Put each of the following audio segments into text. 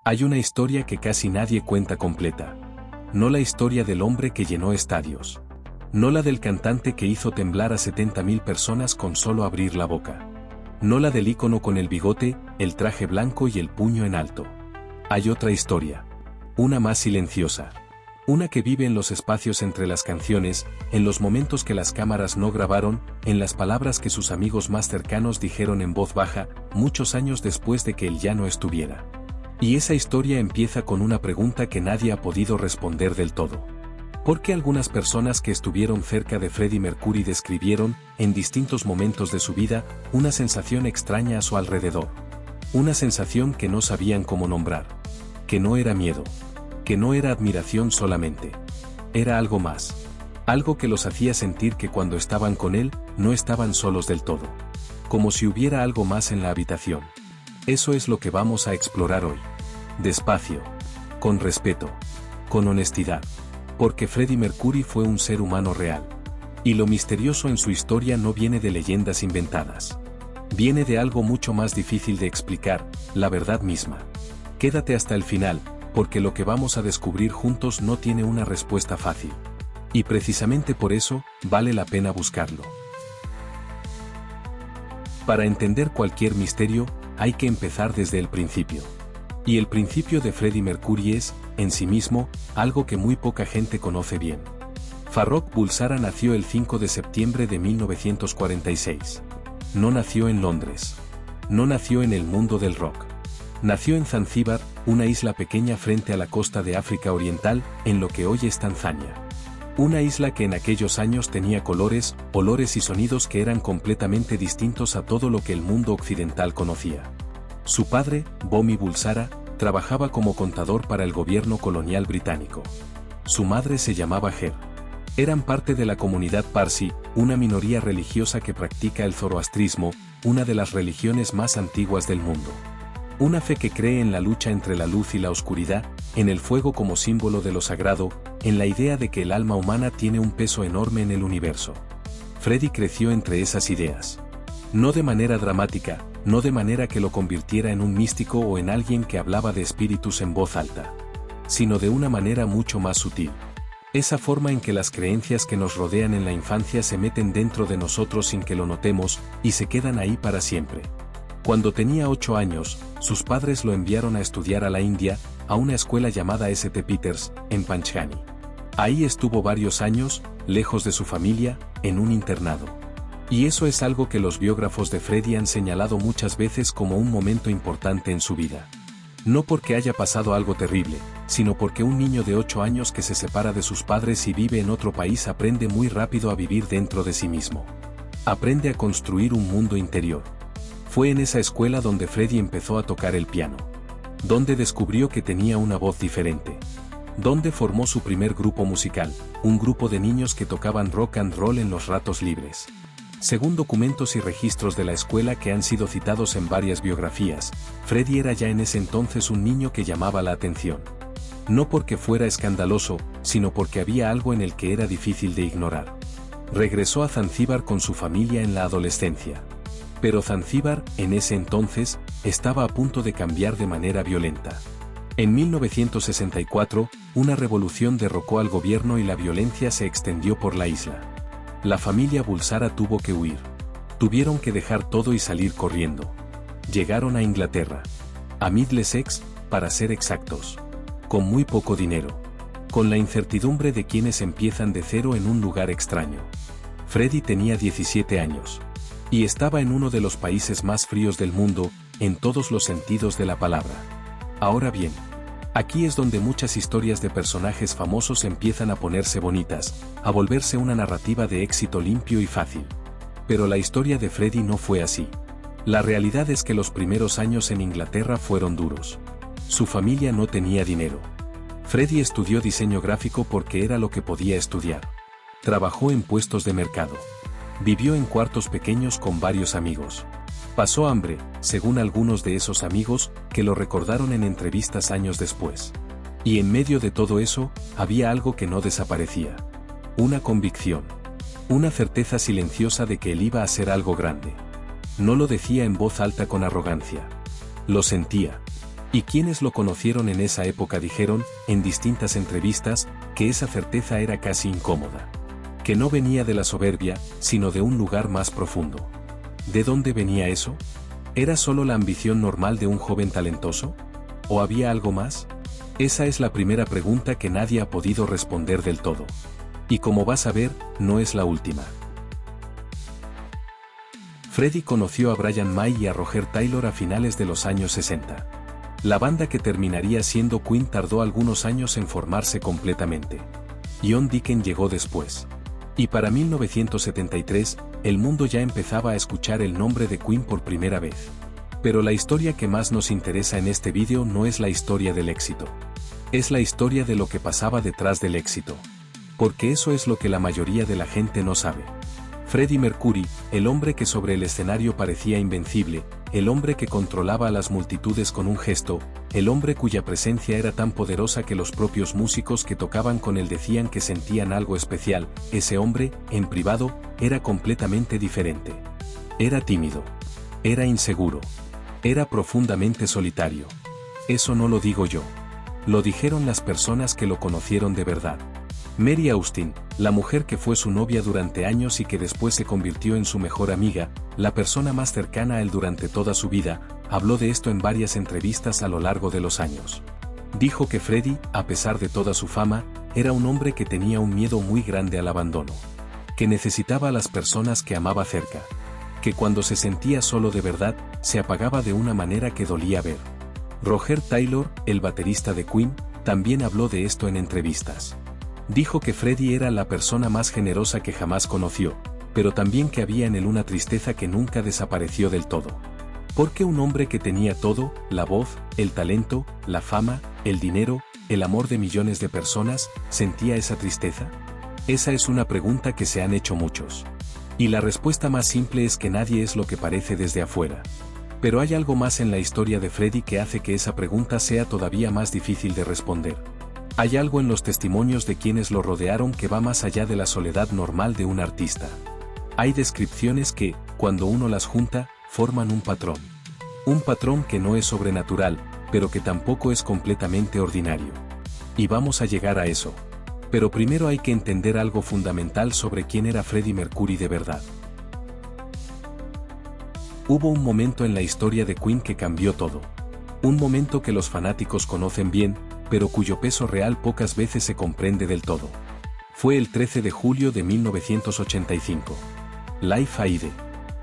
Hay una historia que casi nadie cuenta completa. No la historia del hombre que llenó estadios. No la del cantante que hizo temblar a 70.000 personas con solo abrir la boca. No la del ícono con el bigote, el traje blanco y el puño en alto. Hay otra historia. Una más silenciosa. Una que vive en los espacios entre las canciones, en los momentos que las cámaras no grabaron, en las palabras que sus amigos más cercanos dijeron en voz baja, muchos años después de que él ya no estuviera. Y esa historia empieza con una pregunta que nadie ha podido responder del todo. ¿Por qué algunas personas que estuvieron cerca de Freddie Mercury describieron, en distintos momentos de su vida, una sensación extraña a su alrededor? Una sensación que no sabían cómo nombrar. Que no era miedo. Que no era admiración solamente. Era algo más. Algo que los hacía sentir que cuando estaban con él, no estaban solos del todo. Como si hubiera algo más en la habitación. Eso es lo que vamos a explorar hoy. Despacio. Con respeto. Con honestidad. Porque Freddie Mercury fue un ser humano real. Y lo misterioso en su historia no viene de leyendas inventadas. Viene de algo mucho más difícil de explicar, la verdad misma. Quédate hasta el final, porque lo que vamos a descubrir juntos no tiene una respuesta fácil. Y precisamente por eso, vale la pena buscarlo. Para entender cualquier misterio, hay que empezar desde el principio. Y el principio de Freddie Mercury es, en sí mismo, algo que muy poca gente conoce bien. Farrokh Bulsara nació el 5 de septiembre de 1946. No nació en Londres. No nació en el mundo del rock. Nació en Zanzíbar, una isla pequeña frente a la costa de África Oriental, en lo que hoy es Tanzania. Una isla que en aquellos años tenía colores, olores y sonidos que eran completamente distintos a todo lo que el mundo occidental conocía. Su padre, Bomi Bulsara, trabajaba como contador para el gobierno colonial británico. Su madre se llamaba Her. Eran parte de la comunidad Parsi, una minoría religiosa que practica el zoroastrismo, una de las religiones más antiguas del mundo. Una fe que cree en la lucha entre la luz y la oscuridad, en el fuego como símbolo de lo sagrado, en la idea de que el alma humana tiene un peso enorme en el universo. Freddie creció entre esas ideas. No de manera dramática, no de manera que lo convirtiera en un místico o en alguien que hablaba de espíritus en voz alta, sino de una manera mucho más sutil. Esa forma en que las creencias que nos rodean en la infancia se meten dentro de nosotros sin que lo notemos, y se quedan ahí para siempre. Cuando tenía 8 años, sus padres lo enviaron a estudiar a la India, a una escuela llamada St. Peters, en Panchgani. Ahí estuvo varios años, lejos de su familia, en un internado. Y eso es algo que los biógrafos de Freddie han señalado muchas veces como un momento importante en su vida. No porque haya pasado algo terrible, sino porque un niño de 8 años que se separa de sus padres y vive en otro país aprende muy rápido a vivir dentro de sí mismo. Aprende a construir un mundo interior. Fue en esa escuela donde Freddie empezó a tocar el piano. Donde descubrió que tenía una voz diferente. Donde formó su primer grupo musical, un grupo de niños que tocaban rock and roll en los ratos libres. Según documentos y registros de la escuela que han sido citados en varias biografías, Freddie era ya en ese entonces un niño que llamaba la atención. No porque fuera escandaloso, sino porque había algo en el que era difícil de ignorar. Regresó a Zanzíbar con su familia en la adolescencia. Pero Zanzíbar, en ese entonces, estaba a punto de cambiar de manera violenta. En 1964, una revolución derrocó al gobierno y la violencia se extendió por la isla. La familia Bulsara tuvo que huir. Tuvieron que dejar todo y salir corriendo. Llegaron a Inglaterra. A Middlesex, para ser exactos. Con muy poco dinero. Con la incertidumbre de quienes empiezan de cero en un lugar extraño. Freddie tenía 17 años. Y estaba en uno de los países más fríos del mundo, en todos los sentidos de la palabra. Ahora bien, aquí es donde muchas historias de personajes famosos empiezan a ponerse bonitas, a volverse una narrativa de éxito limpio y fácil. Pero la historia de Freddie no fue así. La realidad es que los primeros años en Inglaterra fueron duros. Su familia no tenía dinero. Freddie estudió diseño gráfico porque era lo que podía estudiar. Trabajó en puestos de mercado. Vivió en cuartos pequeños con varios amigos. Pasó hambre, según algunos de esos amigos, que lo recordaron en entrevistas años después. Y en medio de todo eso, había algo que no desaparecía. Una convicción. Una certeza silenciosa de que él iba a ser algo grande. No lo decía en voz alta con arrogancia. Lo sentía. Y quienes lo conocieron en esa época dijeron, en distintas entrevistas, que esa certeza era casi incómoda. Que no venía de la soberbia, sino de un lugar más profundo. ¿De dónde venía eso? ¿Era solo la ambición normal de un joven talentoso? ¿O había algo más? Esa es la primera pregunta que nadie ha podido responder del todo. Y como vas a ver, no es la última. Freddie conoció a Brian May y a Roger Taylor a finales de los años 60. La banda que terminaría siendo Queen tardó algunos años en formarse completamente. John Deacon llegó después. Y para 1973, el mundo ya empezaba a escuchar el nombre de Queen por primera vez. Pero la historia que más nos interesa en este vídeo no es la historia del éxito. Es la historia de lo que pasaba detrás del éxito. Porque eso es lo que la mayoría de la gente no sabe. Freddie Mercury, el hombre que sobre el escenario parecía invencible, el hombre que controlaba a las multitudes con un gesto, el hombre cuya presencia era tan poderosa que los propios músicos que tocaban con él decían que sentían algo especial, ese hombre, en privado, era completamente diferente. Era tímido. Era inseguro. Era profundamente solitario. Eso no lo digo yo. Lo dijeron las personas que lo conocieron de verdad. Mary Austin, la mujer que fue su novia durante años y que después se convirtió en su mejor amiga, la persona más cercana a él durante toda su vida, habló de esto en varias entrevistas a lo largo de los años. Dijo que Freddie, a pesar de toda su fama, era un hombre que tenía un miedo muy grande al abandono. Que necesitaba a las personas que amaba cerca. Que cuando se sentía solo de verdad, se apagaba de una manera que dolía ver. Roger Taylor, el baterista de Queen, también habló de esto en entrevistas. Dijo que Freddie era la persona más generosa que jamás conoció, pero también que había en él una tristeza que nunca desapareció del todo. Porque un hombre que tenía todo, la voz, el talento, la fama, el dinero, el amor de millones de personas, ¿sentía esa tristeza? Esa es una pregunta que se han hecho muchos. Y la respuesta más simple es que nadie es lo que parece desde afuera. Pero hay algo más en la historia de Freddie que hace que esa pregunta sea todavía más difícil de responder. Hay algo en los testimonios de quienes lo rodearon que va más allá de la soledad normal de un artista. Hay descripciones que, cuando uno las junta, forman un patrón. Un patrón que no es sobrenatural, pero que tampoco es completamente ordinario. Y vamos a llegar a eso. Pero primero hay que entender algo fundamental sobre quién era Freddie Mercury de verdad. Hubo un momento en la historia de Queen que cambió todo. Un momento que los fanáticos conocen bien, pero cuyo peso real pocas veces se comprende del todo. Fue el 13 de julio de 1985. Live Aid.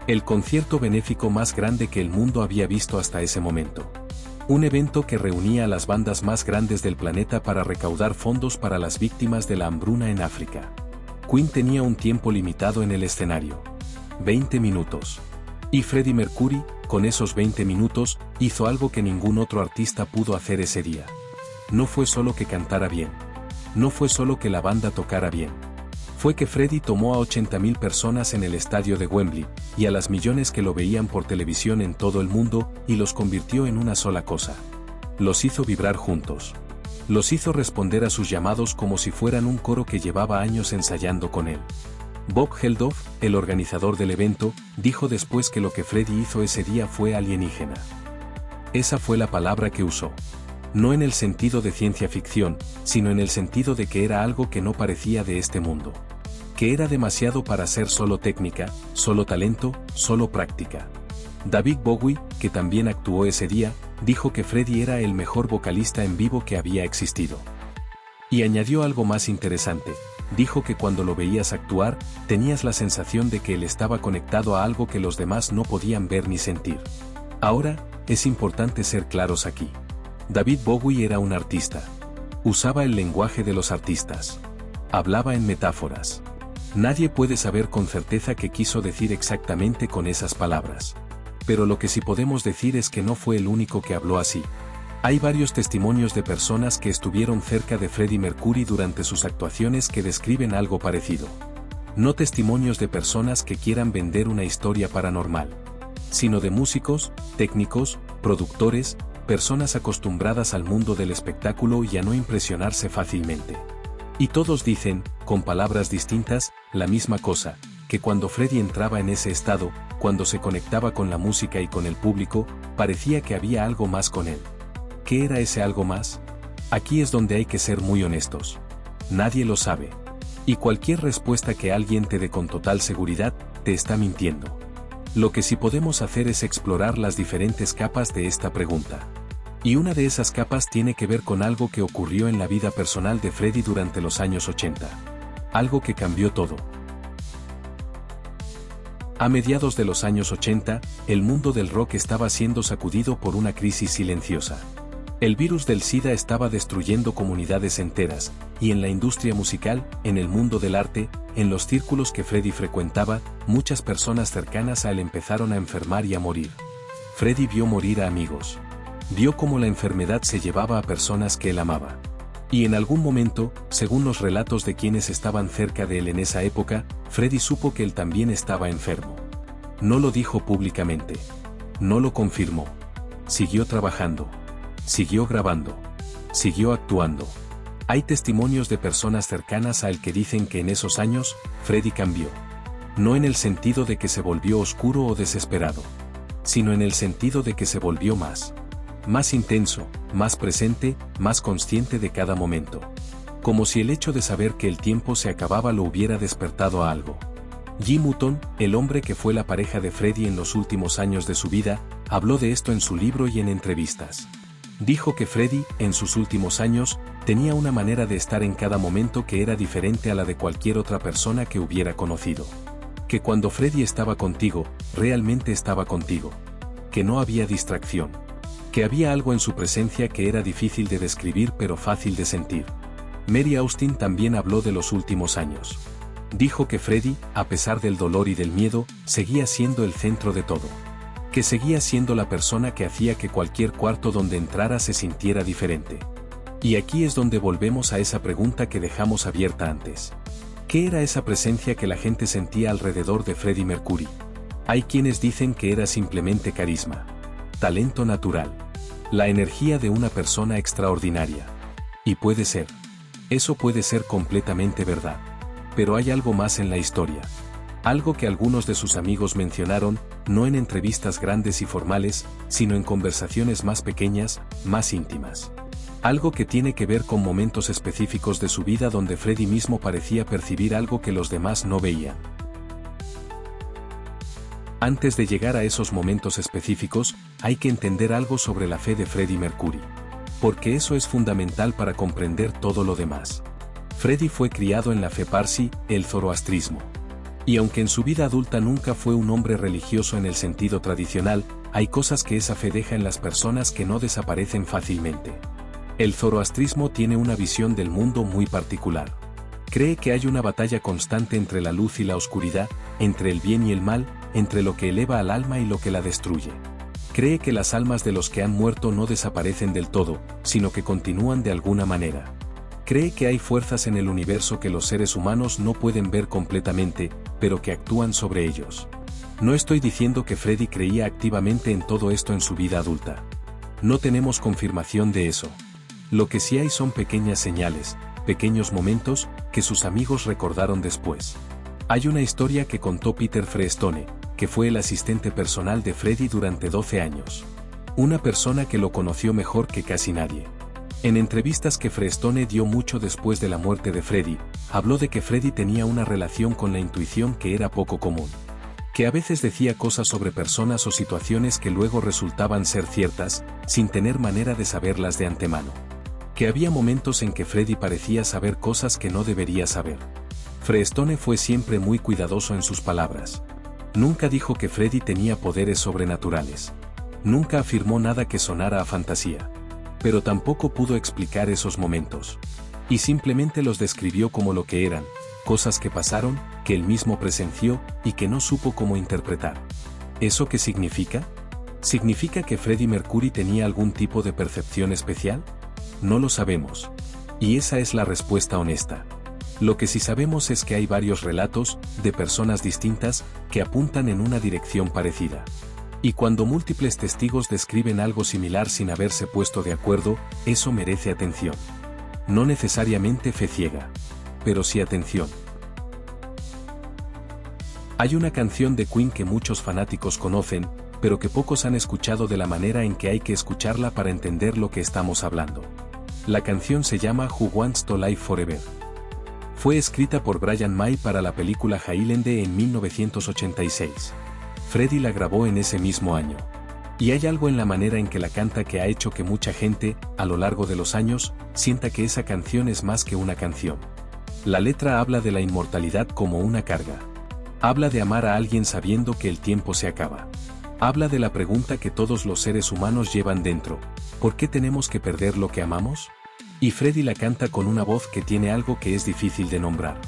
El concierto benéfico más grande que el mundo había visto hasta ese momento. Un evento que reunía a las bandas más grandes del planeta para recaudar fondos para las víctimas de la hambruna en África. Queen tenía un tiempo limitado en el escenario. 20 minutos. Y Freddie Mercury, con esos 20 minutos, hizo algo que ningún otro artista pudo hacer ese día. No fue solo que cantara bien. No fue solo que la banda tocara bien. Fue que Freddie tomó a 80.000 personas en el estadio de Wembley, y a las millones que lo veían por televisión en todo el mundo, y los convirtió en una sola cosa. Los hizo vibrar juntos. Los hizo responder a sus llamados como si fueran un coro que llevaba años ensayando con él. Bob Geldof, el organizador del evento, dijo después que lo que Freddie hizo ese día fue alienígena. Esa fue la palabra que usó. No en el sentido de ciencia ficción, sino en el sentido de que era algo que no parecía de este mundo. Que era demasiado para ser solo técnica, solo talento, solo práctica. David Bowie, que también actuó ese día, dijo que Freddie era el mejor vocalista en vivo que había existido. Y añadió algo más interesante. Dijo que cuando lo veías actuar, tenías la sensación de que él estaba conectado a algo que los demás no podían ver ni sentir. Ahora, es importante ser claros aquí. David Bowie era un artista. Usaba el lenguaje de los artistas. Hablaba en metáforas. Nadie puede saber con certeza qué quiso decir exactamente con esas palabras. Pero lo que sí podemos decir es que no fue el único que habló así. Hay varios testimonios de personas que estuvieron cerca de Freddie Mercury durante sus actuaciones que describen algo parecido. No testimonios de personas que quieran vender una historia paranormal, sino de músicos, técnicos, productores, personas acostumbradas al mundo del espectáculo y a no impresionarse fácilmente. Y todos dicen, con palabras distintas, la misma cosa, que cuando Freddie entraba en ese estado, cuando se conectaba con la música y con el público, parecía que había algo más con él. ¿Qué era ese algo más? Aquí es donde hay que ser muy honestos. Nadie lo sabe. Y cualquier respuesta que alguien te dé con total seguridad, te está mintiendo. Lo que sí podemos hacer es explorar las diferentes capas de esta pregunta. Y una de esas capas tiene que ver con algo que ocurrió en la vida personal de Freddie durante los años 80. Algo que cambió todo. A mediados de los años 80, el mundo del rock estaba siendo sacudido por una crisis silenciosa. El virus del SIDA estaba destruyendo comunidades enteras, y en la industria musical, en el mundo del arte, en los círculos que Freddie frecuentaba, muchas personas cercanas a él empezaron a enfermar y a morir. Freddie vio morir a amigos. Vio cómo la enfermedad se llevaba a personas que él amaba. Y en algún momento, según los relatos de quienes estaban cerca de él en esa época, Freddie supo que él también estaba enfermo. No lo dijo públicamente. No lo confirmó. Siguió trabajando. Siguió grabando. Siguió actuando. Hay testimonios de personas cercanas a él que dicen que en esos años, Freddie cambió. No en el sentido de que se volvió oscuro o desesperado, sino en el sentido de que se volvió más intenso, más presente, más consciente de cada momento. Como si el hecho de saber que el tiempo se acababa lo hubiera despertado a algo. Jim Hutton, el hombre que fue la pareja de Freddie en los últimos años de su vida, habló de esto en su libro y en entrevistas. Dijo que Freddie, en sus últimos años, tenía una manera de estar en cada momento que era diferente a la de cualquier otra persona que hubiera conocido. Que cuando Freddie estaba contigo, realmente estaba contigo. Que no había distracción. Que había algo en su presencia que era difícil de describir pero fácil de sentir. Mary Austin también habló de los últimos años. Dijo que Freddie, a pesar del dolor y del miedo, seguía siendo el centro de todo. Que seguía siendo la persona que hacía que cualquier cuarto donde entrara se sintiera diferente. Y aquí es donde volvemos a esa pregunta que dejamos abierta antes. ¿Qué era esa presencia que la gente sentía alrededor de Freddie Mercury? Hay quienes dicen que era simplemente carisma. Talento natural. La energía de una persona extraordinaria. Y puede ser. Eso puede ser completamente verdad. Pero hay algo más en la historia. Algo que algunos de sus amigos mencionaron, no en entrevistas grandes y formales, sino en conversaciones más pequeñas, más íntimas. Algo que tiene que ver con momentos específicos de su vida donde Freddie mismo parecía percibir algo que los demás no veían. Antes de llegar a esos momentos específicos, hay que entender algo sobre la fe de Freddie Mercury. Porque eso es fundamental para comprender todo lo demás. Freddie fue criado en la fe parsi, el zoroastrismo. Y aunque en su vida adulta nunca fue un hombre religioso en el sentido tradicional, hay cosas que esa fe deja en las personas que no desaparecen fácilmente. El zoroastrismo tiene una visión del mundo muy particular. Cree que hay una batalla constante entre la luz y la oscuridad, entre el bien y el mal, entre lo que eleva al alma y lo que la destruye. Cree que las almas de los que han muerto no desaparecen del todo, sino que continúan de alguna manera. Cree que hay fuerzas en el universo que los seres humanos no pueden ver completamente, pero que actúan sobre ellos. No estoy diciendo que Freddie creía activamente en todo esto en su vida adulta. No tenemos confirmación de eso. Lo que sí hay son pequeñas señales, pequeños momentos, que sus amigos recordaron después. Hay una historia que contó Peter Freestone, que fue el asistente personal de Freddie durante 12 años. Una persona que lo conoció mejor que casi nadie. En entrevistas que Freestone dio mucho después de la muerte de Freddie, habló de que Freddie tenía una relación con la intuición que era poco común. Que a veces decía cosas sobre personas o situaciones que luego resultaban ser ciertas, sin tener manera de saberlas de antemano. Que había momentos en que Freddie parecía saber cosas que no debería saber. Freestone fue siempre muy cuidadoso en sus palabras. Nunca dijo que Freddie tenía poderes sobrenaturales. Nunca afirmó nada que sonara a fantasía. Pero tampoco pudo explicar esos momentos. Y simplemente los describió como lo que eran, cosas que pasaron, que él mismo presenció, y que no supo cómo interpretar. ¿Eso qué significa? ¿Significa que Freddie Mercury tenía algún tipo de percepción especial? No lo sabemos. Y esa es la respuesta honesta. Lo que sí sabemos es que hay varios relatos, de personas distintas, que apuntan en una dirección parecida. Y cuando múltiples testigos describen algo similar sin haberse puesto de acuerdo, eso merece atención. No necesariamente fe ciega. Pero sí atención. Hay una canción de Queen que muchos fanáticos conocen, pero que pocos han escuchado de la manera en que hay que escucharla para entender lo que estamos hablando. La canción se llama Who Wants to Live Forever. Fue escrita por Brian May para la película Highlander en 1986. Freddie la grabó en ese mismo año. Y hay algo en la manera en que la canta que ha hecho que mucha gente, a lo largo de los años, sienta que esa canción es más que una canción. La letra habla de la inmortalidad como una carga. Habla de amar a alguien sabiendo que el tiempo se acaba. Habla de la pregunta que todos los seres humanos llevan dentro: ¿por qué tenemos que perder lo que amamos? Y Freddie la canta con una voz que tiene algo que es difícil de nombrar.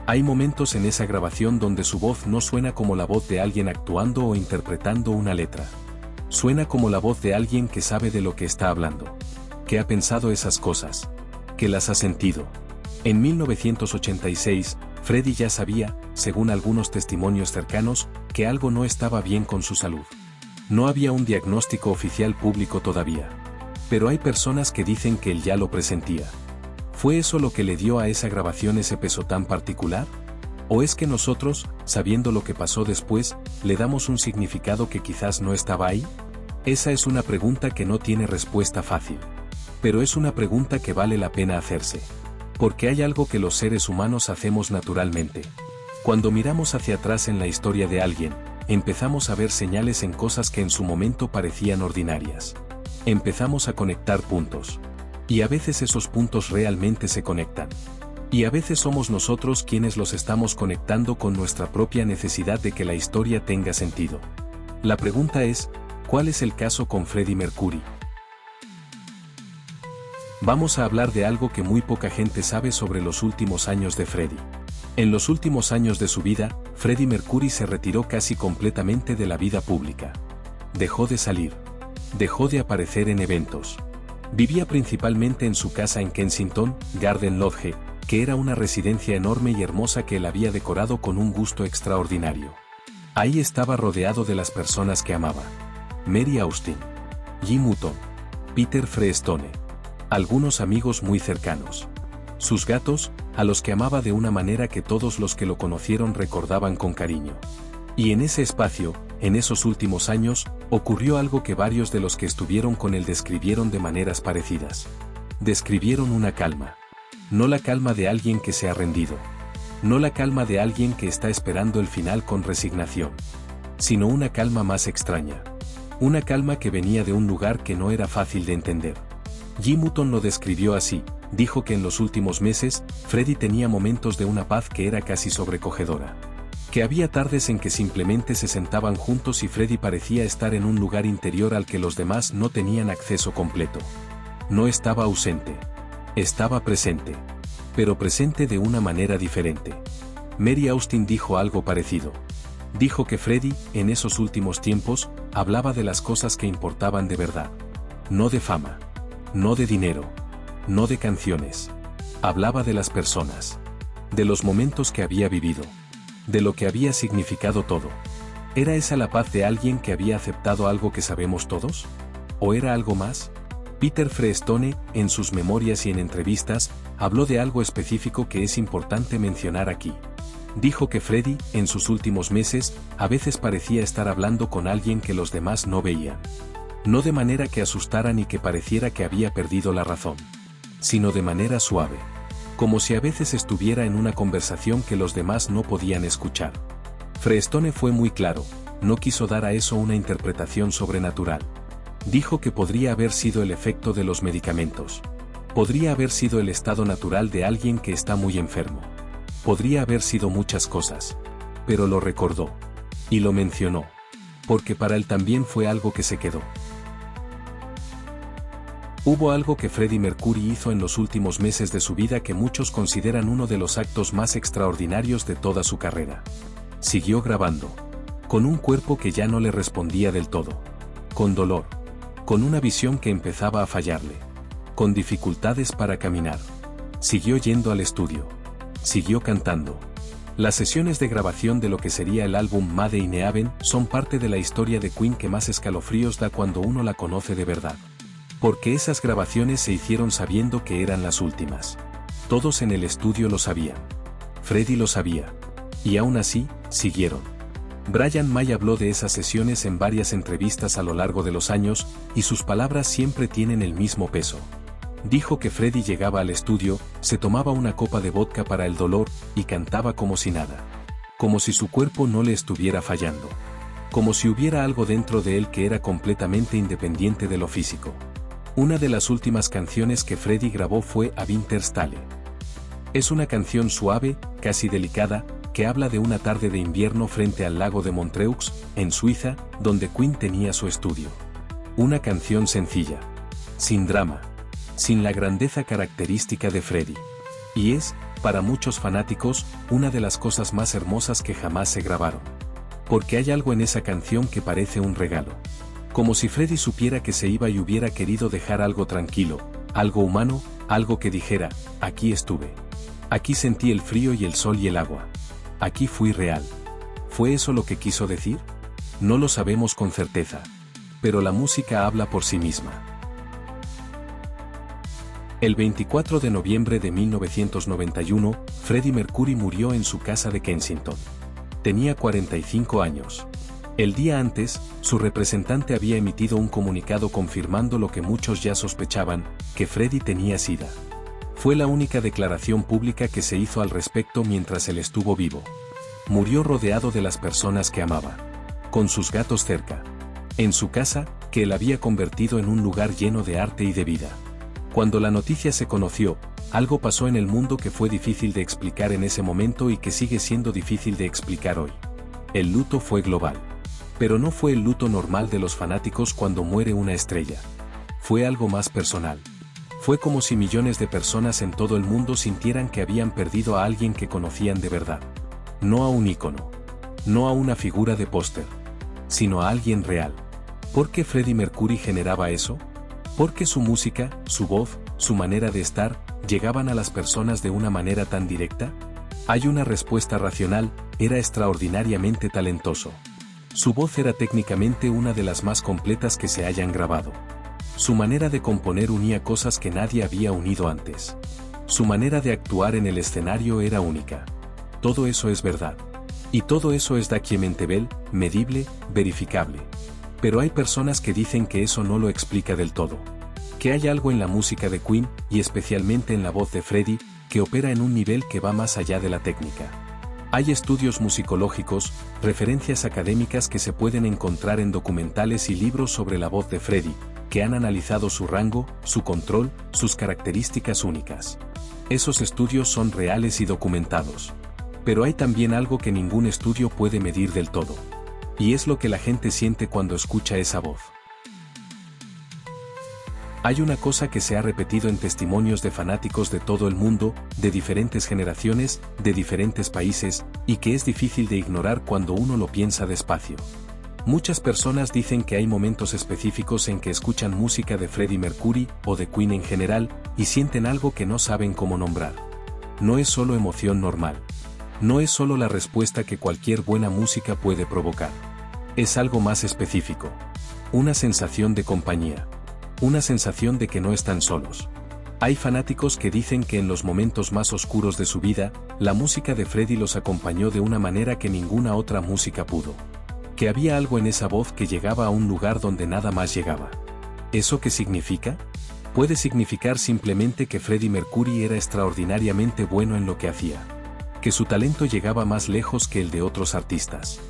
Hay momentos en esa grabación donde su voz no suena como la voz de alguien actuando o interpretando una letra. Suena como la voz de alguien que sabe de lo que está hablando, que ha pensado esas cosas, que las ha sentido. En 1986, Freddie ya sabía, según algunos testimonios cercanos, que algo no estaba bien con su salud. No había un diagnóstico oficial público todavía. Pero hay personas que dicen que él ya lo presentía. ¿Fue eso lo que le dio a esa grabación ese peso tan particular? ¿O es que nosotros, sabiendo lo que pasó después, le damos un significado que quizás no estaba ahí? Esa es una pregunta que no tiene respuesta fácil. Pero es una pregunta que vale la pena hacerse. Porque hay algo que los seres humanos hacemos naturalmente. Cuando miramos hacia atrás en la historia de alguien, empezamos a ver señales en cosas que en su momento parecían ordinarias. Empezamos a conectar puntos. Y a veces esos puntos realmente se conectan. Y a veces somos nosotros quienes los estamos conectando con nuestra propia necesidad de que la historia tenga sentido. La pregunta es, ¿cuál es el caso con Freddie Mercury? Vamos a hablar de algo que muy poca gente sabe sobre los últimos años de Freddie. En los últimos años de su vida, Freddie Mercury se retiró casi completamente de la vida pública. Dejó de salir. Dejó de aparecer en eventos. Vivía principalmente en su casa en Kensington Garden Lodge, que era una residencia enorme y hermosa que él había decorado con un gusto extraordinario. Ahí estaba rodeado de las personas que amaba. Mary Austin, Jim Hutton, Peter Freestone, algunos amigos muy cercanos. Sus gatos, a los que amaba de una manera que todos los que lo conocieron recordaban con cariño. Y en ese espacio, en esos últimos años, ocurrió algo que varios de los que estuvieron con él describieron de maneras parecidas. Describieron una calma. No la calma de alguien que se ha rendido. No la calma de alguien que está esperando el final con resignación. Sino una calma más extraña. Una calma que venía de un lugar que no era fácil de entender. Jim Hutton lo describió así: dijo que en los últimos meses, Freddie tenía momentos de una paz que era casi sobrecogedora. Que había tardes en que simplemente se sentaban juntos y Freddie parecía estar en un lugar interior al que los demás no tenían acceso completo. No estaba ausente. Estaba presente. Pero presente de una manera diferente. Mary Austin dijo algo parecido. Dijo que Freddie, en esos últimos tiempos, hablaba de las cosas que importaban de verdad. No de fama. No de dinero. No de canciones. Hablaba de las personas. De los momentos que había vivido. De lo que había significado todo. ¿Era esa la paz de alguien que había aceptado algo que sabemos todos? ¿O era algo más? Peter Freestone, en sus memorias y en entrevistas, habló de algo específico que es importante mencionar aquí. Dijo que Freddie, en sus últimos meses, a veces parecía estar hablando con alguien que los demás no veían. No de manera que asustara ni que pareciera que había perdido la razón. Sino de manera suave. Como si a veces estuviera en una conversación que los demás no podían escuchar. Freestone fue muy claro, no quiso dar a eso una interpretación sobrenatural. Dijo que podría haber sido el efecto de los medicamentos. Podría haber sido el estado natural de alguien que está muy enfermo. Podría haber sido muchas cosas. Pero lo recordó. Y lo mencionó. Porque para él también fue algo que se quedó. Hubo algo que Freddie Mercury hizo en los últimos meses de su vida que muchos consideran uno de los actos más extraordinarios de toda su carrera. Siguió grabando. Con un cuerpo que ya no le respondía del todo. Con dolor. Con una visión que empezaba a fallarle. Con dificultades para caminar. Siguió yendo al estudio. Siguió cantando. Las sesiones de grabación de lo que sería el álbum Made in Heaven son parte de la historia de Queen que más escalofríos da cuando uno la conoce de verdad. Porque esas grabaciones se hicieron sabiendo que eran las últimas. Todos en el estudio lo sabían. Freddie lo sabía. Y aún así, siguieron. Brian May habló de esas sesiones en varias entrevistas a lo largo de los años, y sus palabras siempre tienen el mismo peso. Dijo que Freddie llegaba al estudio, se tomaba una copa de vodka para el dolor, y cantaba como si nada. Como si su cuerpo no le estuviera fallando. Como si hubiera algo dentro de él que era completamente independiente de lo físico. Una de las últimas canciones que Freddie grabó fue A Winter's Tale. Es una canción suave, casi delicada, que habla de una tarde de invierno frente al lago de Montreux, en Suiza, donde Queen tenía su estudio. Una canción sencilla. Sin drama. Sin la grandeza característica de Freddie. Y es, para muchos fanáticos, una de las cosas más hermosas que jamás se grabaron. Porque hay algo en esa canción que parece un regalo. Como si Freddie supiera que se iba y hubiera querido dejar algo tranquilo, algo humano, algo que dijera, aquí estuve. Aquí sentí el frío y el sol y el agua. Aquí fui real. ¿Fue eso lo que quiso decir? No lo sabemos con certeza. Pero la música habla por sí misma. El 24 de noviembre de 1991, Freddie Mercury murió en su casa de Kensington. Tenía 45 años. El día antes, su representante había emitido un comunicado confirmando lo que muchos ya sospechaban, que Freddie tenía SIDA. Fue la única declaración pública que se hizo al respecto mientras él estuvo vivo. Murió rodeado de las personas que amaba. Con sus gatos cerca. En su casa, que él había convertido en un lugar lleno de arte y de vida. Cuando la noticia se conoció, algo pasó en el mundo que fue difícil de explicar en ese momento y que sigue siendo difícil de explicar hoy. El luto fue global. Pero no fue el luto normal de los fanáticos cuando muere una estrella. Fue algo más personal. Fue como si millones de personas en todo el mundo sintieran que habían perdido a alguien que conocían de verdad. No a un ícono. No a una figura de póster. Sino a alguien real. ¿Por qué Freddie Mercury generaba eso? ¿Por qué su música, su voz, su manera de estar, llegaban a las personas de una manera tan directa? Hay una respuesta racional, era extraordinariamente talentoso. Su voz era técnicamente una de las más completas que se hayan grabado. Su manera de componer unía cosas que nadie había unido antes. Su manera de actuar en el escenario era única. Todo eso es verdad. Y todo eso es documentable, medible, verificable. Pero hay personas que dicen que eso no lo explica del todo. Que hay algo en la música de Queen, y especialmente en la voz de Freddie, que opera en un nivel que va más allá de la técnica. Hay estudios musicológicos, referencias académicas que se pueden encontrar en documentales y libros sobre la voz de Freddie, que han analizado su rango, su control, sus características únicas. Esos estudios son reales y documentados. Pero hay también algo que ningún estudio puede medir del todo. Y es lo que la gente siente cuando escucha esa voz. Hay una cosa que se ha repetido en testimonios de fanáticos de todo el mundo, de diferentes generaciones, de diferentes países, y que es difícil de ignorar cuando uno lo piensa despacio. Muchas personas dicen que hay momentos específicos en que escuchan música de Freddie Mercury, o de Queen en general, y sienten algo que no saben cómo nombrar. No es solo emoción normal. No es solo la respuesta que cualquier buena música puede provocar. Es algo más específico. Una sensación de compañía. Una sensación de que no están solos. Hay fanáticos que dicen que en los momentos más oscuros de su vida, la música de Freddie los acompañó de una manera que ninguna otra música pudo. Que había algo en esa voz que llegaba a un lugar donde nada más llegaba. ¿Eso qué significa? Puede significar simplemente que Freddie Mercury era extraordinariamente bueno en lo que hacía. Que su talento llegaba más lejos que el de otros artistas.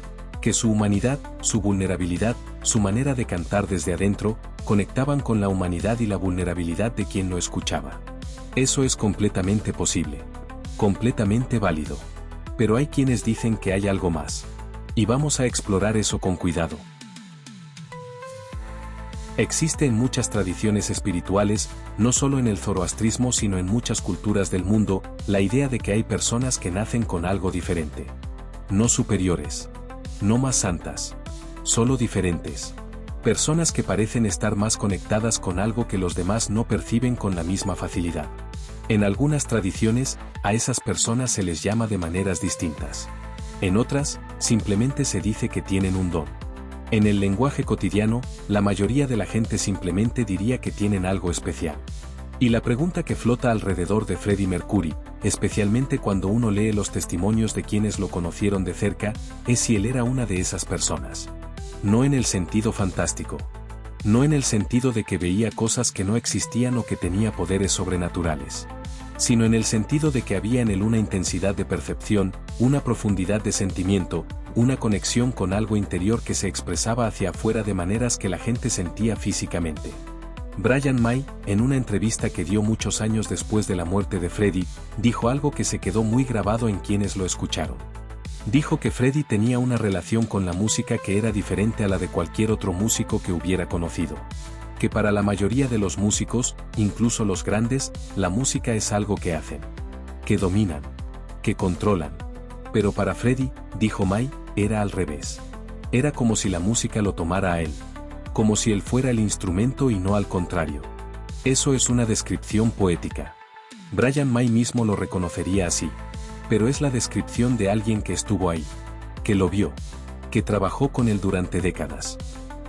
Que su humanidad, su vulnerabilidad, su manera de cantar desde adentro, conectaban con la humanidad y la vulnerabilidad de quien lo escuchaba. Eso es completamente posible. Completamente válido. Pero hay quienes dicen que hay algo más. Y vamos a explorar eso con cuidado. Existe en muchas tradiciones espirituales, no solo en el zoroastrismo sino en muchas culturas del mundo, la idea de que hay personas que nacen con algo diferente. No superiores. No más santas. Solo diferentes. Personas que parecen estar más conectadas con algo que los demás no perciben con la misma facilidad. En algunas tradiciones, a esas personas se les llama de maneras distintas. En otras, simplemente se dice que tienen un don. En el lenguaje cotidiano, la mayoría de la gente simplemente diría que tienen algo especial. Y la pregunta que flota alrededor de Freddie Mercury, especialmente cuando uno lee los testimonios de quienes lo conocieron de cerca, es si él era una de esas personas. No en el sentido fantástico. No en el sentido de que veía cosas que no existían o que tenía poderes sobrenaturales. Sino en el sentido de que había en él una intensidad de percepción, una profundidad de sentimiento, una conexión con algo interior que se expresaba hacia afuera de maneras que la gente sentía físicamente. Brian May, en una entrevista que dio muchos años después de la muerte de Freddie, dijo algo que se quedó muy grabado en quienes lo escucharon. Dijo que Freddie tenía una relación con la música que era diferente a la de cualquier otro músico que hubiera conocido. Que para la mayoría de los músicos, incluso los grandes, la música es algo que hacen. Que dominan. Que controlan. Pero para Freddie, dijo May, era al revés. Era como si la música lo tomara a él. Como si él fuera el instrumento y no al contrario. Eso es una descripción poética. Brian May mismo lo reconocería así. Pero es la descripción de alguien que estuvo ahí. Que lo vio. Que trabajó con él durante décadas.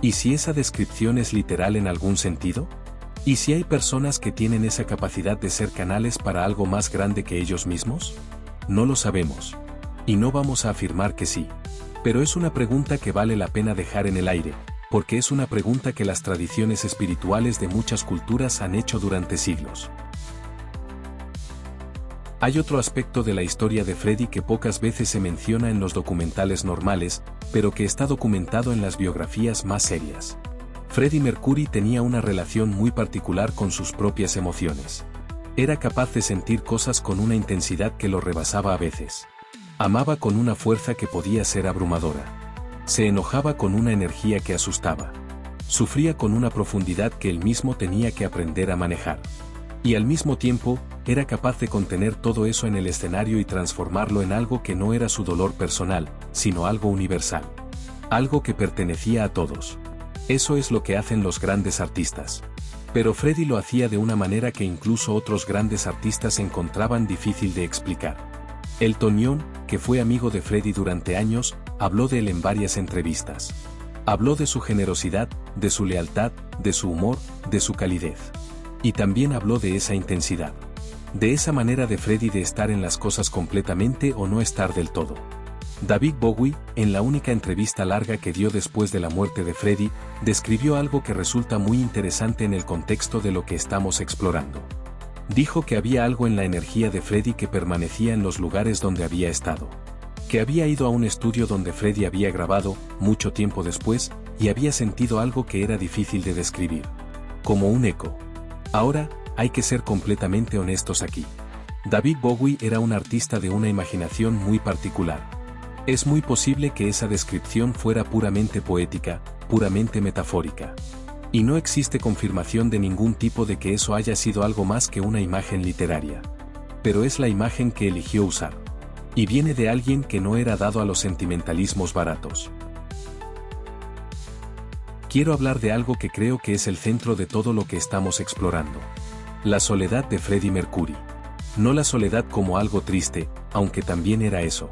¿Y si esa descripción es literal en algún sentido? ¿Y si hay personas que tienen esa capacidad de ser canales para algo más grande que ellos mismos? No lo sabemos. Y no vamos a afirmar que sí. Pero es una pregunta que vale la pena dejar en el aire, porque es una pregunta que las tradiciones espirituales de muchas culturas han hecho durante siglos. Hay otro aspecto de la historia de Freddie que pocas veces se menciona en los documentales normales, pero que está documentado en las biografías más serias. Freddie Mercury tenía una relación muy particular con sus propias emociones. Era capaz de sentir cosas con una intensidad que lo rebasaba a veces. Amaba con una fuerza que podía ser abrumadora. Se enojaba con una energía que asustaba. Sufría con una profundidad que él mismo tenía que aprender a manejar. Y al mismo tiempo, era capaz de contener todo eso en el escenario y transformarlo en algo que no era su dolor personal, sino algo universal. Algo que pertenecía a todos. Eso es lo que hacen los grandes artistas. Pero Freddie lo hacía de una manera que incluso otros grandes artistas encontraban difícil de explicar. Elton John, que fue amigo de Freddie durante años, habló de él en varias entrevistas. Habló de su generosidad, de su lealtad, de su humor, de su calidez. Y también habló de esa intensidad. De esa manera de Freddie de estar en las cosas completamente o no estar del todo. David Bowie, en la única entrevista larga que dio después de la muerte de Freddie, describió algo que resulta muy interesante en el contexto de lo que estamos explorando. Dijo que había algo en la energía de Freddie que permanecía en los lugares donde había estado. Que había ido a un estudio donde Freddie había grabado, mucho tiempo después, y había sentido algo que era difícil de describir. Como un eco. Ahora, hay que ser completamente honestos aquí. David Bowie era un artista de una imaginación muy particular. Es muy posible que esa descripción fuera puramente poética, puramente metafórica. Y no existe confirmación de ningún tipo de que eso haya sido algo más que una imagen literaria. Pero es la imagen que eligió usar. Y viene de alguien que no era dado a los sentimentalismos baratos. Quiero hablar de algo que creo que es el centro de todo lo que estamos explorando. La soledad de Freddie Mercury. No la soledad como algo triste, aunque también era eso.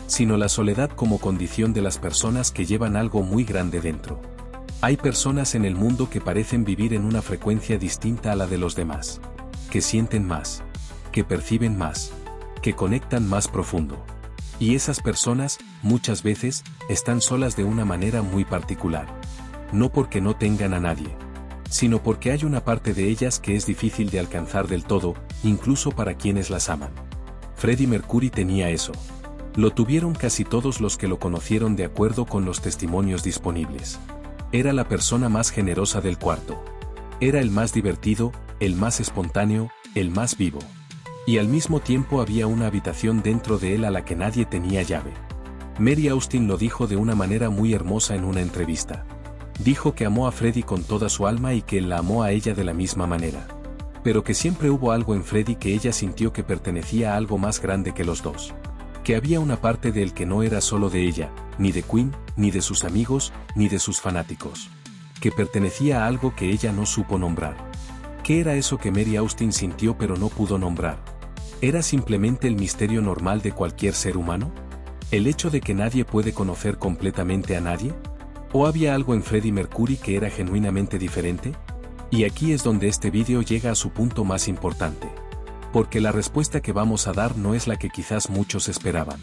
Sino la soledad como condición de las personas que llevan algo muy grande dentro. Hay personas en el mundo que parecen vivir en una frecuencia distinta a la de los demás. Que sienten más. Que perciben más. Que conectan más profundo. Y esas personas, muchas veces, están solas de una manera muy particular. No porque no tengan a nadie, sino porque hay una parte de ellas que es difícil de alcanzar del todo, incluso para quienes las aman. Freddie Mercury tenía eso. Lo tuvieron casi todos los que lo conocieron de acuerdo con los testimonios disponibles. Era la persona más generosa del cuarto. Era el más divertido, el más espontáneo, el más vivo. Y al mismo tiempo había una habitación dentro de él a la que nadie tenía llave. Mary Austin lo dijo de una manera muy hermosa en una entrevista. Dijo que amó a Freddie con toda su alma y que él la amó a ella de la misma manera. Pero que siempre hubo algo en Freddie que ella sintió que pertenecía a algo más grande que los dos. Que había una parte de él que no era solo de ella, ni de Queen, ni de sus amigos, ni de sus fanáticos. Que pertenecía a algo que ella no supo nombrar. ¿Qué era eso que Mary Austin sintió pero no pudo nombrar? ¿Era simplemente el misterio normal de cualquier ser humano? ¿El hecho de que nadie puede conocer completamente a nadie? ¿O había algo en Freddie Mercury que era genuinamente diferente? Y aquí es donde este vídeo llega a su punto más importante. Porque la respuesta que vamos a dar no es la que quizás muchos esperaban.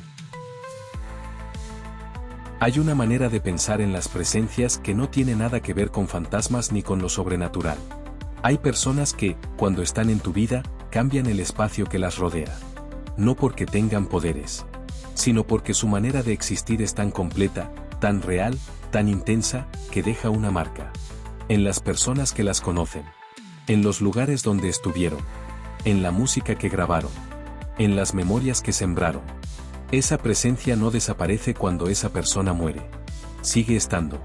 Hay una manera de pensar en las presencias que no tiene nada que ver con fantasmas ni con lo sobrenatural. Hay personas que, cuando están en tu vida, cambian el espacio que las rodea. No porque tengan poderes, sino porque su manera de existir es tan completa, tan real, tan intensa, que deja una marca. En las personas que las conocen. En los lugares donde estuvieron. En la música que grabaron. En las memorias que sembraron. Esa presencia no desaparece cuando esa persona muere. Sigue estando.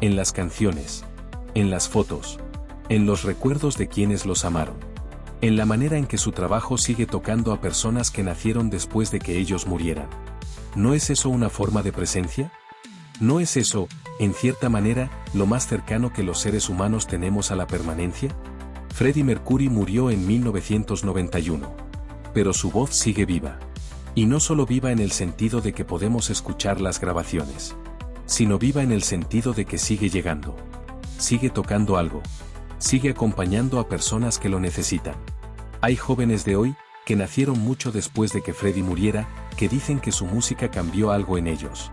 En las canciones. En las fotos. En los recuerdos de quienes los amaron. En la manera en que su trabajo sigue tocando a personas que nacieron después de que ellos murieran. ¿No es eso una forma de presencia? ¿No es eso, en cierta manera, lo más cercano que los seres humanos tenemos a la permanencia? Freddie Mercury murió en 1991. Pero su voz sigue viva. Y no solo viva en el sentido de que podemos escuchar las grabaciones, sino viva en el sentido de que sigue llegando. Sigue tocando algo. Sigue acompañando a personas que lo necesitan. Hay jóvenes de hoy, que nacieron mucho después de que Freddie muriera, que dicen que su música cambió algo en ellos.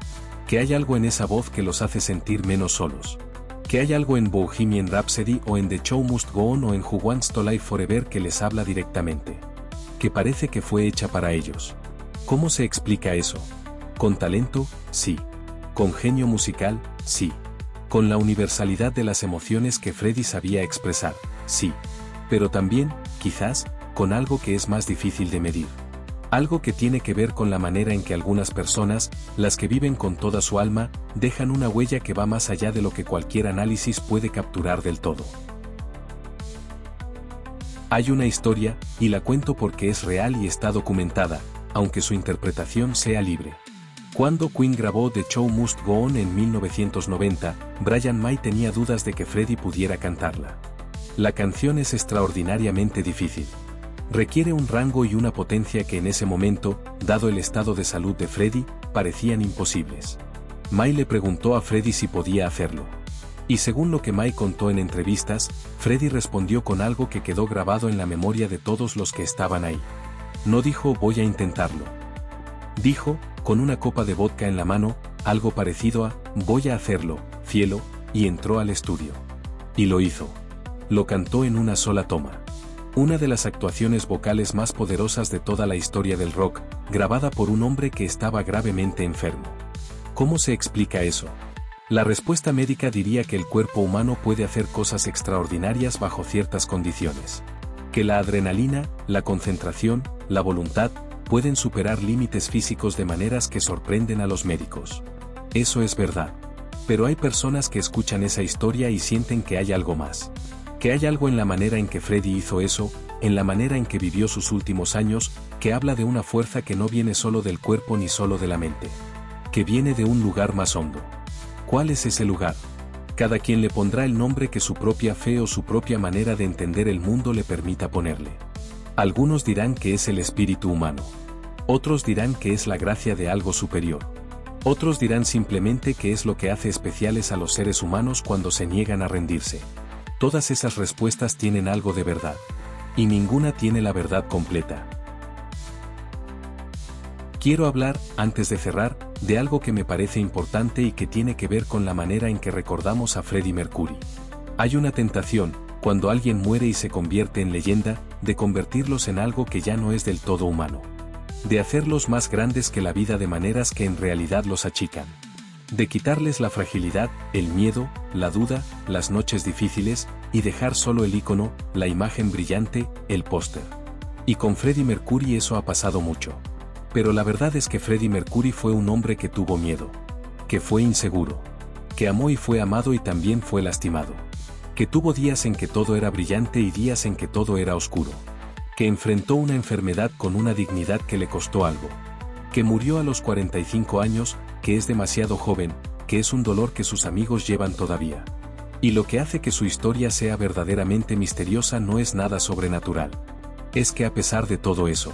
Que hay algo en esa voz que los hace sentir menos solos. Que hay algo en Bohemian Rhapsody o en The Show Must Go On o en Who Wants to Live Forever que les habla directamente. Que parece que fue hecha para ellos. ¿Cómo se explica eso? ¿Con talento? Sí. ¿Con genio musical? Sí. ¿Con la universalidad de las emociones que Freddie sabía expresar? Sí. Pero también, quizás, con algo que es más difícil de medir. Algo que tiene que ver con la manera en que algunas personas, las que viven con toda su alma, dejan una huella que va más allá de lo que cualquier análisis puede capturar del todo. Hay una historia, y la cuento porque es real y está documentada, aunque su interpretación sea libre. Cuando Queen grabó The Show Must Go On en 1990, Brian May tenía dudas de que Freddie pudiera cantarla. La canción es extraordinariamente difícil. Requiere un rango y una potencia que en ese momento, dado el estado de salud de Freddie, parecían imposibles. May le preguntó a Freddie si podía hacerlo. Y según lo que May contó en entrevistas, Freddie respondió con algo que quedó grabado en la memoria de todos los que estaban ahí. No dijo voy a intentarlo. Dijo, con una copa de vodka en la mano, algo parecido a voy a hacerlo, cielo, y entró al estudio. Y lo hizo. Lo cantó en una sola toma. Una de las actuaciones vocales más poderosas de toda la historia del rock, grabada por un hombre que estaba gravemente enfermo. ¿Cómo se explica eso? La respuesta médica diría que el cuerpo humano puede hacer cosas extraordinarias bajo ciertas condiciones. Que la adrenalina, la concentración, la voluntad, pueden superar límites físicos de maneras que sorprenden a los médicos. Eso es verdad. Pero hay personas que escuchan esa historia y sienten que hay algo más. Que hay algo en la manera en que Freddie hizo eso, en la manera en que vivió sus últimos años, que habla de una fuerza que no viene solo del cuerpo ni solo de la mente. Que viene de un lugar más hondo. ¿Cuál es ese lugar? Cada quien le pondrá el nombre que su propia fe o su propia manera de entender el mundo le permita ponerle. Algunos dirán que es el espíritu humano. Otros dirán que es la gracia de algo superior. Otros dirán simplemente que es lo que hace especiales a los seres humanos cuando se niegan a rendirse. Todas esas respuestas tienen algo de verdad. Y ninguna tiene la verdad completa. Quiero hablar, antes de cerrar, de algo que me parece importante y que tiene que ver con la manera en que recordamos a Freddie Mercury. Hay una tentación, cuando alguien muere y se convierte en leyenda, de convertirlos en algo que ya no es del todo humano. De hacerlos más grandes que la vida de maneras que en realidad los achican. De quitarles la fragilidad, el miedo, la duda, las noches difíciles, y dejar solo el ícono, la imagen brillante, el póster. Y con Freddie Mercury eso ha pasado mucho. Pero la verdad es que Freddie Mercury fue un hombre que tuvo miedo. Que fue inseguro. Que amó y fue amado y también fue lastimado. Que tuvo días en que todo era brillante y días en que todo era oscuro. Que enfrentó una enfermedad con una dignidad que le costó algo. Que murió a los 45 años, que es demasiado joven, que es un dolor que sus amigos llevan todavía. Y lo que hace que su historia sea verdaderamente misteriosa no es nada sobrenatural. Es que a pesar de todo eso,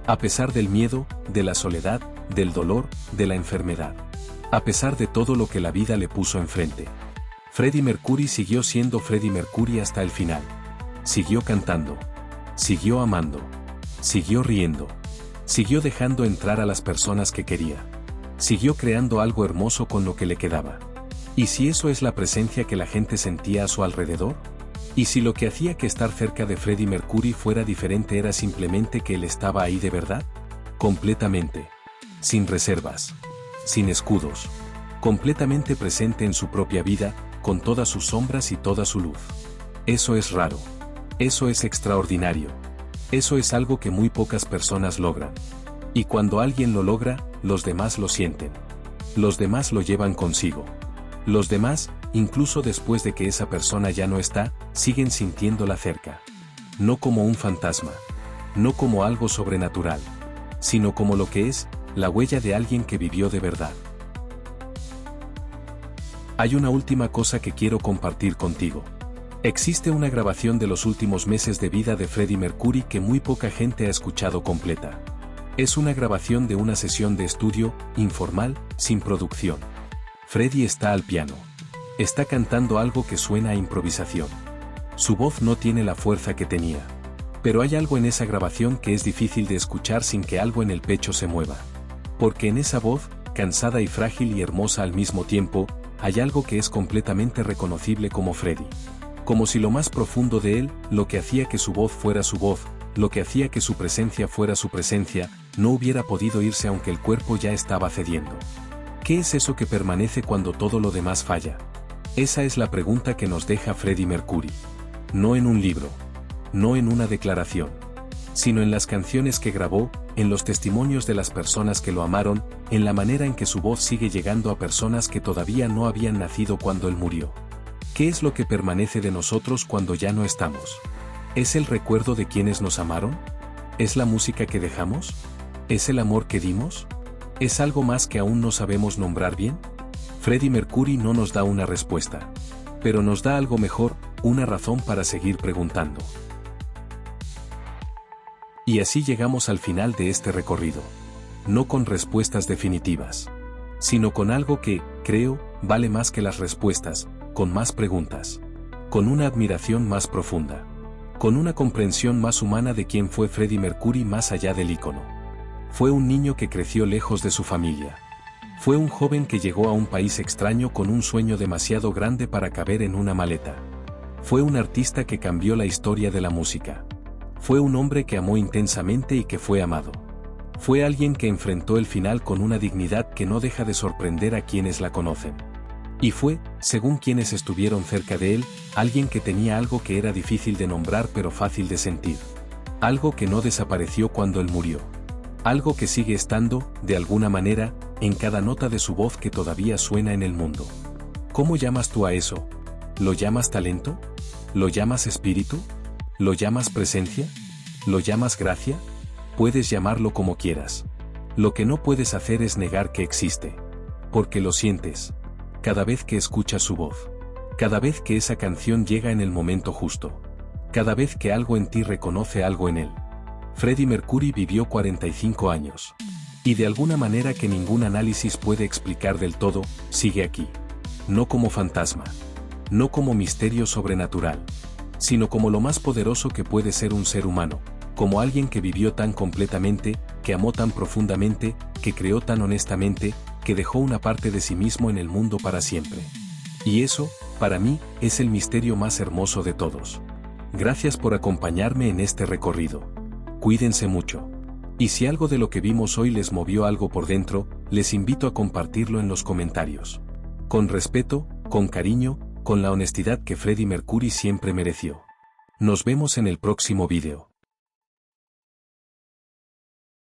a pesar del miedo, de la soledad, del dolor, de la enfermedad, a pesar de todo lo que la vida le puso enfrente, Freddie Mercury siguió siendo Freddie Mercury hasta el final. Siguió cantando. Siguió amando. Siguió riendo. Siguió dejando entrar a las personas que quería. Siguió creando algo hermoso con lo que le quedaba. ¿Y si eso es la presencia que la gente sentía a su alrededor? ¿Y si lo que hacía que estar cerca de Freddie Mercury fuera diferente era simplemente que él estaba ahí de verdad? Completamente. Sin reservas. Sin escudos. Completamente presente en su propia vida, con todas sus sombras y toda su luz. Eso es raro. Eso es extraordinario. Eso es algo que muy pocas personas logran. Y cuando alguien lo logra, los demás lo sienten. Los demás lo llevan consigo. Los demás, incluso después de que esa persona ya no está, siguen sintiéndola cerca. No como un fantasma. No como algo sobrenatural. Sino como lo que es, la huella de alguien que vivió de verdad. Hay una última cosa que quiero compartir contigo. Existe una grabación de los últimos meses de vida de Freddie Mercury que muy poca gente ha escuchado completa. Es una grabación de una sesión de estudio, informal, sin producción. Freddie está al piano. Está cantando algo que suena a improvisación. Su voz no tiene la fuerza que tenía. Pero hay algo en esa grabación que es difícil de escuchar sin que algo en el pecho se mueva. Porque en esa voz, cansada y frágil y hermosa al mismo tiempo, hay algo que es completamente reconocible como Freddie. Como si lo más profundo de él, lo que hacía que su voz fuera su voz, lo que hacía que su presencia fuera su presencia, no hubiera podido irse aunque el cuerpo ya estaba cediendo. ¿Qué es eso que permanece cuando todo lo demás falla? Esa es la pregunta que nos deja Freddie Mercury. No en un libro. No en una declaración. Sino en las canciones que grabó, en los testimonios de las personas que lo amaron, en la manera en que su voz sigue llegando a personas que todavía no habían nacido cuando él murió. ¿Qué es lo que permanece de nosotros cuando ya no estamos? ¿Es el recuerdo de quienes nos amaron? ¿Es la música que dejamos? ¿Es el amor que dimos? ¿Es algo más que aún no sabemos nombrar bien? Freddie Mercury no nos da una respuesta. Pero nos da algo mejor, una razón para seguir preguntando. Y así llegamos al final de este recorrido. No con respuestas definitivas. Sino con algo que, creo, vale más que las respuestas, con más preguntas. Con una admiración más profunda. Con una comprensión más humana de quién fue Freddie Mercury más allá del ícono. Fue un niño que creció lejos de su familia. Fue un joven que llegó a un país extraño con un sueño demasiado grande para caber en una maleta. Fue un artista que cambió la historia de la música. Fue un hombre que amó intensamente y que fue amado. Fue alguien que enfrentó el final con una dignidad que no deja de sorprender a quienes la conocen. Y fue, según quienes estuvieron cerca de él, alguien que tenía algo que era difícil de nombrar pero fácil de sentir. Algo que no desapareció cuando él murió. Algo que sigue estando, de alguna manera, en cada nota de su voz que todavía suena en el mundo. ¿Cómo llamas tú a eso? ¿Lo llamas talento? ¿Lo llamas espíritu? ¿Lo llamas presencia? ¿Lo llamas gracia? Puedes llamarlo como quieras. Lo que no puedes hacer es negar que existe. Porque lo sientes. Cada vez que escuchas su voz. Cada vez que esa canción llega en el momento justo. Cada vez que algo en ti reconoce algo en él. Freddie Mercury vivió 45 años. Y de alguna manera que ningún análisis puede explicar del todo, sigue aquí. No como fantasma. No como misterio sobrenatural. Sino como lo más poderoso que puede ser un ser humano. Como alguien que vivió tan completamente, que amó tan profundamente, que creó tan honestamente, que dejó una parte de sí mismo en el mundo para siempre. Y eso, para mí, es el misterio más hermoso de todos. Gracias por acompañarme en este recorrido. Cuídense mucho. Y si algo de lo que vimos hoy les movió algo por dentro, les invito a compartirlo en los comentarios. Con respeto, con cariño, con la honestidad que Freddie Mercury siempre mereció. Nos vemos en el próximo video.